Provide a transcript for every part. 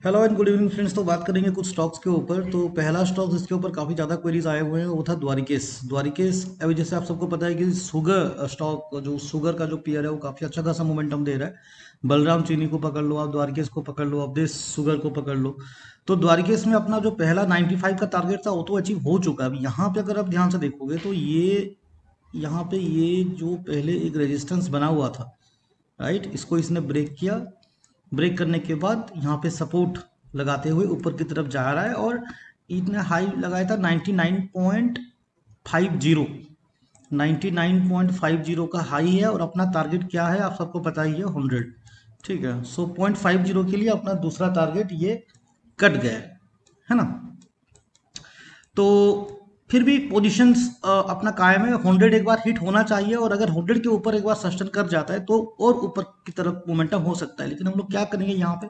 Hello and good evening friends. तो बात करेंगे कुछ स्टॉक्स के ऊपर। तो पहला स्टॉक जिसके ऊपर काफ़ी ज़्यादा क्वेरीज आए हुए हैं वो था द्वारिकेश। अभी जैसे आप सबको पता है कि शुगर स्टॉक, जो शुगर का जो पेयर है वो काफ़ी अच्छा खासा मोमेंटम दे रहा है। बलराम चीनी को पकड़ लो, आप द्वारिकेश को पकड़ लो, आप देश शुगर को पकड़ लो। तो द्वारिकेश में अपना जो पहला 95 का टारगेट था वो तो अचीव हो चुका है। अब यहाँ पे अगर आप ध्यान से देखोगे तो ये यहाँ पे ये जो पहले एक रेजिस्टेंस बना हुआ था, राइट, इसको इसने ब्रेक किया। ब्रेक करने के बाद यहाँ पे सपोर्ट लगाते हुए ऊपर की तरफ जा रहा है और इसने हाई लगाया था 99.50। 99.50 का हाई है और अपना टारगेट क्या है आप सबको पता ही है, 100। ठीक है, सो 0.50 के लिए अपना दूसरा टारगेट ये कट गया है ना। तो फिर भी पोजीशंस अपना कायम है। 100 एक बार हिट होना चाहिए और अगर 100 के ऊपर एक बार सस्टेन कर जाता है तो और ऊपर की तरफ मोमेंटम हो सकता है। लेकिन हम लोग क्या करेंगे, यहाँ पे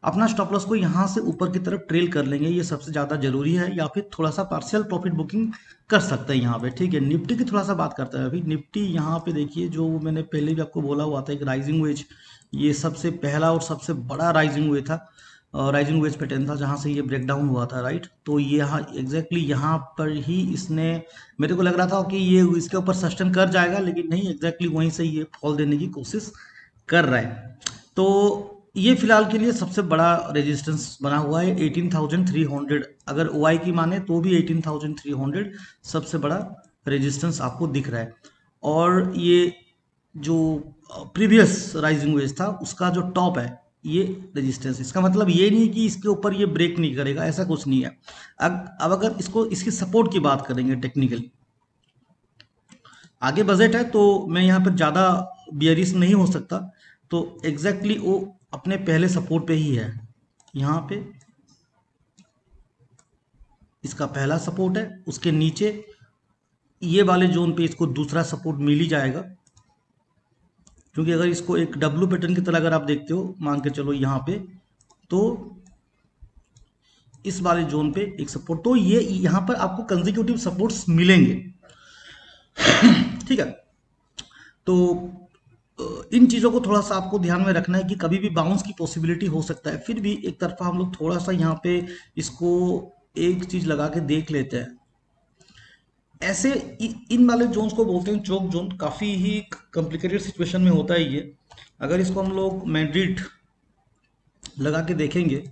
अपना स्टॉप लॉस को यहाँ से ऊपर की तरफ ट्रेल कर लेंगे, ये सबसे ज़्यादा जरूरी है। या फिर थोड़ा सा पार्शियल प्रॉफिट बुकिंग कर सकते हैं यहाँ पे। ठीक है, निफ्टी की थोड़ा सा बात करते हैं। अभी निफ्टी यहाँ पे देखिए, जो मैंने पहले भी आपको बोला हुआ था, एक राइजिंग वेज, ये सबसे पहला और सबसे बड़ा राइजिंग वेज था। राइजिंग वेज पैटर्न था जहाँ से ये ब्रेकडाउन हुआ था, राइट। तो ये यहाँ एग्जैक्टली यहाँ पर ही इसने, मेरे को लग रहा था कि ये इसके ऊपर सस्टेन कर जाएगा, लेकिन नहीं, एग्जैक्टली वहीं से ये फॉल देने की कोशिश कर रहा है। तो ये फिलहाल के लिए सबसे बड़ा रेजिस्टेंस बना हुआ है 18,300। अगर ओआई की माने तो भी 18,300 सबसे बड़ा रेजिस्टेंस आपको दिख रहा है। और ये जो प्रीवियस राइजिंग वेज था उसका जो टॉप है ये रेजिस्टेंस, इसका मतलब ये नहीं कि इसके ऊपर ये ब्रेक नहीं करेगा, ऐसा कुछ नहीं है। अब अगर इसको इसकी सपोर्ट की बात करेंगे टेक्निकली, आगे बजट है तो मैं यहाँ पर ज़्यादा बियरिश नहीं हो सकता। तो एग्जैक्टली वो अपने पहले सपोर्ट पे ही है। यहाँ पे इसका पहला सपोर्ट है, उसके नीचे ये वाले जोन पे इसको दूसरा सपोर्ट मिल ही जाएगा। क्योंकि अगर इसको एक डब्लू पैटर्न की तरह अगर आप देखते हो, मान के चलो यहाँ पे, तो इस वाले जोन पे एक सपोर्ट, तो ये यहाँ पर आपको कंजिक्यूटिव सपोर्ट्स मिलेंगे। ठीक है, तो इन चीज़ों को थोड़ा सा आपको ध्यान में रखना है कि कभी भी बाउंस की पॉसिबिलिटी हो सकता है। फिर भी एक तरफा हम लोग थोड़ा सा यहाँ पे इसको एक चीज़ लगा के देख लेते हैं। ऐसे इन वाले जोन्स को बोलते हैं चोक जोन। काफ़ी ही कॉम्प्लिकेटेड सिचुएशन में होता है ये। अगर इसको हम लोग मैड्रिड लगा के देखेंगे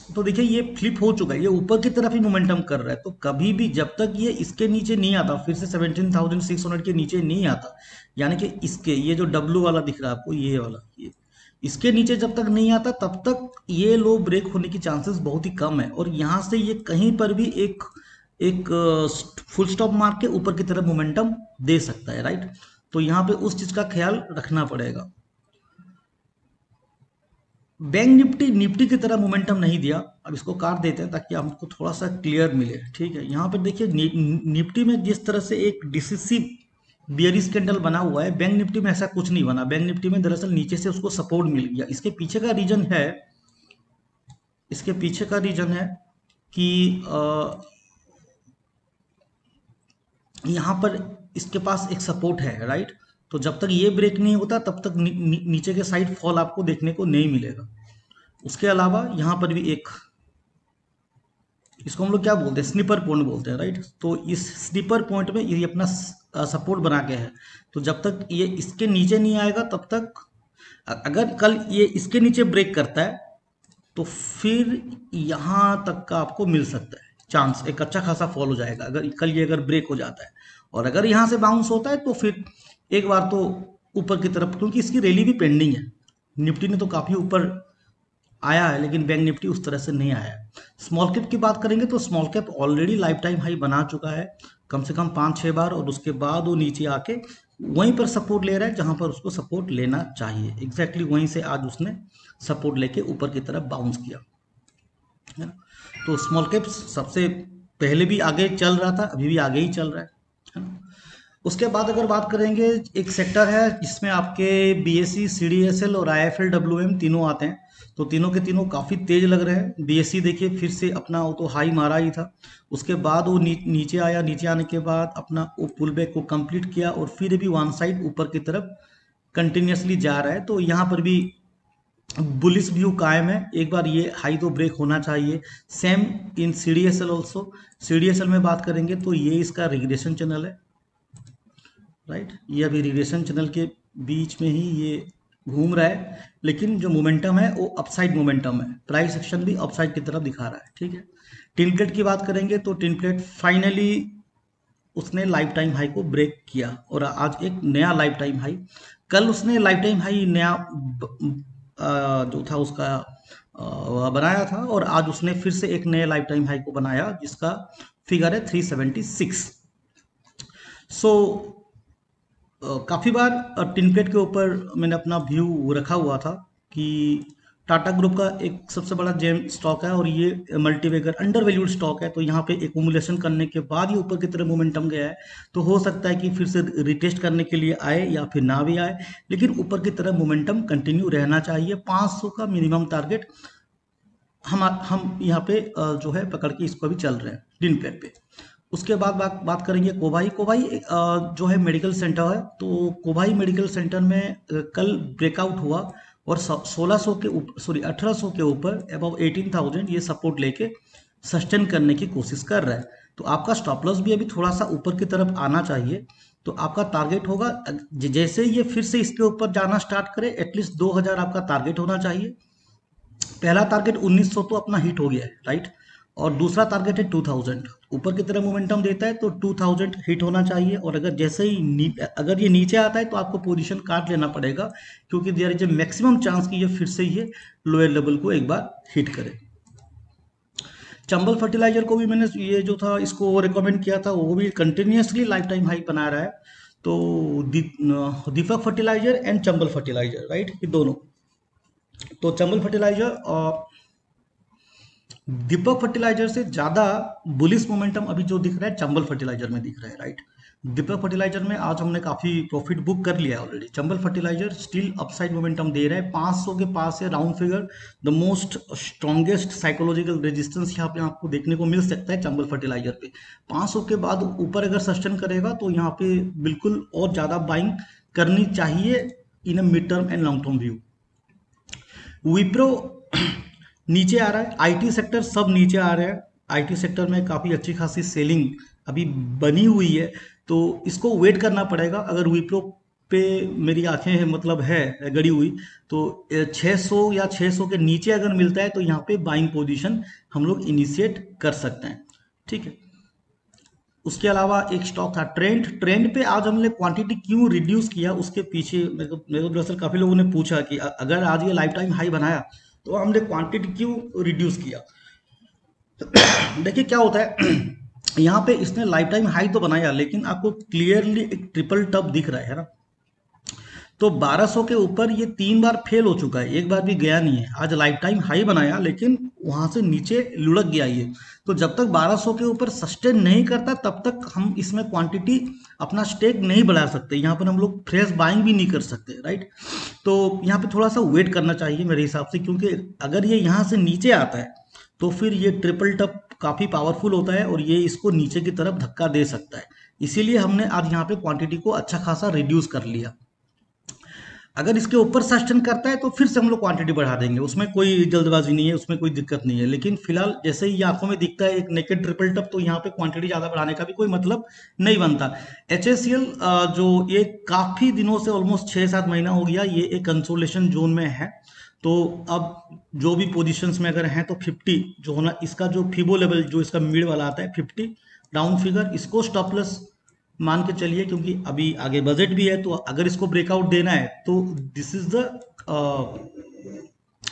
तो देखिए ये फ्लिप हो चुका है, ये ऊपर की तरफ ही मोमेंटम कर रहा है। तो कभी भी जब तक ये इसके नीचे नहीं आता, फिर से 17,600 के नीचे नहीं आता, यानी कि इसके ये जो डब्लू वाला दिख रहा है आपको, ये वाला, ये इसके नीचे जब तक नहीं आता तब तक ये लो ब्रेक होने की चांसेस बहुत ही कम है। और यहाँ से ये कहीं पर भी एक एक फुल स्टॉप मार के ऊपर की तरफ मोमेंटम दे सकता है, राइट। तो यहाँ पे उस चीज का ख्याल रखना पड़ेगा। बैंक निफ्टी निफ्टी की तरह मोमेंटम नहीं दिया। अब इसको काट देते हैं ताकि हमको थोड़ा सा क्लियर मिले। ठीक है, यहाँ पर देखिए निफ्टी में जिस तरह से एक डिसिसिव बियरिश कैंडल बना हुआ है, बैंक निफ्टी में ऐसा कुछ नहीं बना। बैंक निफ्टी में दरअसल नीचे से उसको सपोर्ट मिल गया। इसके पीछे का रीजन है, इसके पीछे का रीजन है कि यहाँ पर इसके पास एक सपोर्ट है, राइट। तो जब तक ये ब्रेक नहीं होता तब तक नीचे के साइड फॉल आपको देखने को नहीं मिलेगा। उसके अलावा यहाँ पर भी एक, इसको हम लोग क्या बोलते हैं, स्निपर पॉइंट बोलते हैं, राइट। तो इस स्निपर पॉइंट में ये अपना सपोर्ट बना के है। तो जब तक ये इसके नीचे नहीं आएगा तब तक, अगर कल ये इसके नीचे ब्रेक करता है तो फिर यहाँ तक का आपको मिल सकता है चांस, एक अच्छा खासा फॉल हो जाएगा अगर कल ये अगर ब्रेक हो जाता है। और अगर यहाँ से बाउंस होता है तो फिर एक बार तो ऊपर की तरफ, क्योंकि इसकी रैली भी पेंडिंग है। निफ्टी ने तो काफी ऊपर आया है लेकिन बैंक निफ्टी उस तरह से नहीं आया है। स्मॉल कैप की बात करेंगे तो small cap already life time high बना चुका है कम से कम 5-6 बार, और उसके बाद वो नीचे आके वहीं पर सपोर्ट ले रहा है जहां पर उसको सपोर्ट लेना चाहिए। एग्जैक्टली वहीं से आज उसने सपोर्ट लेके ऊपर की तरफ बाउंस किया, है ना। तो स्मॉल कैप सबसे पहले भी आगे चल रहा था, अभी भी आगे ही चल रहा है ना। उसके बाद अगर बात करेंगे, एक सेक्टर है जिसमें आपके बीएससी, सीडीएसएल और आईएफएलडब्ल्यूएम तीनों आते हैं। तो तीनों के तीनों काफ़ी तेज लग रहे हैं। बीएससी देखिए फिर से अपना वो तो हाई मारा ही था, उसके बाद वो नीचे आया, नीचे आने के बाद अपना वो पुल बैक को कंप्लीट किया और फिर भी वन साइड ऊपर की तरफ कंटिन्यूसली जा रहा है। तो यहाँ पर भी बुलिश व्यू कायम है। एक बार ये हाई तो ब्रेक होना चाहिए। Same in CDSL also. CDSL में बात करेंगे तो ये इसका रिग्रेशन चैनल है, राइट। ये अभी रिग्रेशन चैनल के बीच में ही ये घूम रहा है, लेकिन जो मोमेंटम है वो अपसाइड मोमेंटम है। प्राइस एक्शन भी अपसाइड की तरफ दिखा रहा है, ठीक है। टिन प्लेट की बात करेंगे तो टिन प्लेट फाइनली उसने लाइफ टाइम हाई को ब्रेक किया और आज एक नया लाइफ टाइम हाई, कल उसने लाइफ टाइम हाई नया जो था उसका बनाया था और आज उसने फिर से एक नया लाइफ टाइम हाई को बनाया जिसका फिगर है 376। सो काफ़ी बार टिन प्लेट के ऊपर मैंने अपना व्यू रखा हुआ था कि टाटा ग्रुप का एक सबसे बड़ा जेम स्टॉक है और ये मल्टीवेगर अंडर वैल्यूड स्टॉक है। तो यहाँ पे एकुमुलेशन करने के बाद ही ऊपर की तरफ मोमेंटम गया है, तो हो सकता है कि फिर से रिटेस्ट करने के लिए आए या फिर ना भी आए, लेकिन ऊपर की तरफ मोमेंटम कंटिन्यू रहना चाहिए। 500 का मिनिमम टारगेट हम यहाँ पे जो है पकड़ के इसको भी चल रहे हैं टिन प्लेट पे। उसके बाद बात करेंगे कोबाई। कोबाई जो है मेडिकल सेंटर है, तो कोबाई मेडिकल सेंटर में कल ब्रेकआउट हुआ और 1600 के ऊपर, सॉरी 1800 के ऊपर अबव 18,000 ये सपोर्ट लेके सस्टेन करने की कोशिश कर रहा है। तो आपका स्टॉप लॉस भी अभी थोड़ा सा ऊपर की तरफ आना चाहिए। तो आपका टारगेट होगा जैसे ये फिर से इसके ऊपर जाना स्टार्ट करे, एटलीस्ट 2000 आपका टारगेट होना चाहिए। पहला टारगेट 1900 तो अपना हिट हो गया है, राइट। और दूसरा टारगेट है 2000। ऊपर की तरफ मोमेंटम देता है तो 2000 हिट होना चाहिए। और अगर जैसे ही अगर ये नीचे आता है तो आपको पोजीशन काट लेना पड़ेगा, क्योंकि there is a maximum chance कि ये फिर से ये लोअर लेवल को एक बार हिट करे। चंबल फर्टिलाइजर को भी मैंने ये जो था इसको रिकमेंड किया था, वो भी कंटिन्यूसली लाइफ टाइम हाई बना रहा है। तो Deepak fertiliser and Chambal fertiliser, right, ये दोनों। तो चंबल फर्टिलाइजर और दीपक फर्टिलाइजर से ज्यादा बुलिश मोमेंटम अभी जो दिख रहा है चंबल फर्टिलाइजर में दिख रहा है, राइट। दीपक फर्टिलाइजर में आज हमने काफी प्रॉफिट बुक कर लिया है already. Chambal fertiliser still upside momentum दे रहा है, 500 के पास है round figure. The most strongest psychological resistance यहाँ पे आपको देखने को मिल सकता है चंबल फर्टिलाइजर पे। 500 के बाद ऊपर अगर सस्टेन करेगा तो यहाँ पे बिल्कुल और ज्यादा बाइंग करनी चाहिए in a mid term and long term view. Wipro नीचे आ रहा है, आईटी सेक्टर सब नीचे आ रहे हैं। आईटी सेक्टर में काफ़ी अच्छी खासी सेलिंग अभी बनी हुई है, तो इसको वेट करना पड़ेगा। अगर विप्रो पे मेरी आंखें मतलब है गड़ी हुई, तो 600 या 600 के नीचे अगर मिलता है तो यहाँ पे बाइंग पोजीशन हम लोग इनिशिएट कर सकते हैं, ठीक है। उसके अलावा एक स्टॉक था ट्रेंड। ट्रेंड पे आज हमने क्वांटिटी क्यों रिड्यूस किया, उसके पीछे मेरे को दरअसल काफ़ी लोगों ने पूछा कि अगर आज ये लाइफ टाइम हाई बनाया तो हमने क्वांटिटी क्यों रिड्यूस किया। देखिए क्या होता है यहाँ पे इसने लाइफ टाइम हाई तो बनाया, लेकिन आपको क्लियरली एक ट्रिपल टॉप दिख रहा है ना। तो 1200 के ऊपर ये 3 बार फेल हो चुका है, एक बार भी गया नहीं है। आज लाइफ टाइम हाई बनाया लेकिन वहां से नीचे लुढ़क गया ये। तो जब तक 1200 के ऊपर सस्टेन नहीं करता तब तक हम इसमें क्वांटिटी अपना स्टेक नहीं बढ़ा सकते, यहाँ पर हम लोग फ्रेश बाइंग भी नहीं कर सकते, राइट। तो यहाँ पे थोड़ा सा वेट करना चाहिए मेरे हिसाब से, क्योंकि अगर ये यहाँ से नीचे आता है तो फिर ये ट्रिपल टॉप काफ़ी पावरफुल होता है और ये इसको नीचे की तरफ धक्का दे सकता है। इसीलिए हमने आज यहाँ पे क्वांटिटी को अच्छा खासा रिड्यूस कर लिया। अगर इसके ऊपर सस्टेन करता है तो फिर से हम लोग क्वांटिटी बढ़ा देंगे, उसमें कोई जल्दबाजी नहीं है, उसमें कोई दिक्कत नहीं है। लेकिन फिलहाल जैसे ही आंखों में दिखता है एक नेकेड ट्रिपल टॉप, तो यहाँ पे क्वांटिटी ज़्यादा बढ़ाने का भी कोई मतलब नहीं बनता। HACL जो ये काफ़ी दिनों से ऑलमोस्ट 6-7 महीना हो गया ये एक कंसोलेशन जोन में है। तो अब जो भी पोजिशंस में अगर हैं तो 50 जो होना, इसका जो फिबो लेवल जो इसका मिड वाला आता है 50 डाउन फिगर, इसको स्टॉप लॉस मान के चलिए, क्योंकि अभी आगे बजट भी है। तो अगर इसको ब्रेकआउट देना है तो this is the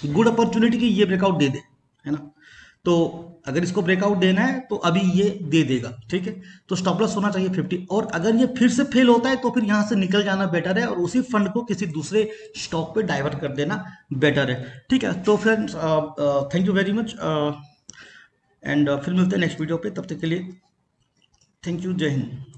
good opportunity कि ये ब्रेकआउट दे दे, है ना। तो अगर इसको ब्रेकआउट देना है तो अभी ये दे देगा, ठीक है। तो स्टॉप लॉस होना चाहिए 50। और अगर ये फिर से फेल होता है तो फिर यहाँ से निकल जाना बेटर है और उसी फंड को किसी दूसरे स्टॉक पे डाइवर्ट कर देना बेटर है, ठीक है। तो friends thank you very much and फिर मिलते हैं नेक्स्ट वीडियो पे। तब तक के लिए थैंक यू, जय हिंद।